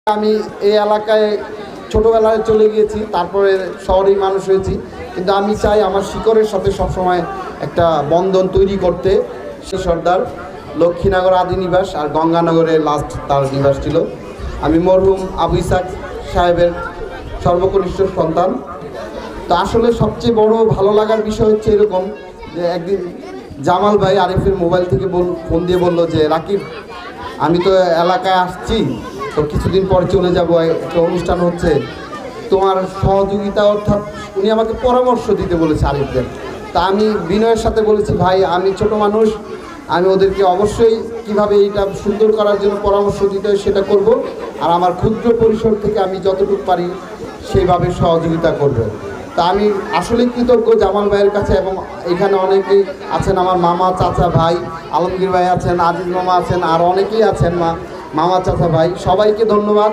আমি এই এলাকায় ছোটোবেলায় চলে গিয়েছি, তারপরে শহরেই মানুষ হয়েছি, কিন্তু আমি চাই আমার শিকড়ের সাথে সবসময় একটা বন্ধন তৈরি করতে। সর্দার লক্ষ্মীনগর আদি নিবাস আর গঙ্গানগরে লাস্ট তার নিবাস ছিল। আমি মরহুম আবু ইসাক সাহেবের সর্বকনিষ্ঠ সন্তান। তো আসলে সবচেয়ে বড় ভালো লাগার বিষয় হচ্ছে এরকম যে একদিন জামাল ভাই আরিফের মোবাইল থেকে ফোন দিয়ে বললো যে রাকিব, আমি তো এলাকায় আসছি, তো কিছুদিন পরে চলে যাব, একটা অনুষ্ঠান হচ্ছে, তোমার সহযোগিতা, অর্থাৎ উনি আমাকে পরামর্শ দিতে বলেছে আরিফদের। তা আমি বিনয়ের সাথে বলেছি, ভাই আমি ছোট মানুষ, আমি ওদেরকে অবশ্যই কিভাবে এইটা সুন্দর করার জন্য পরামর্শ দিতে হয় সেটা করব, আর আমার ক্ষুদ্র পরিসর থেকে আমি যতটুকু পারি সেইভাবে সহযোগিতা করব। তা আমি আসলেই কৃতজ্ঞ জামাল ভাইয়ের কাছে, এবং এখানে অনেকেই আছেন, আমার মামা চাচা ভাই আলমগীর ভাই আছেন, আজিজ মামা আছেন, আর অনেকেই আছেন মামা চাচা ভাই, সবাইকে ধন্যবাদ।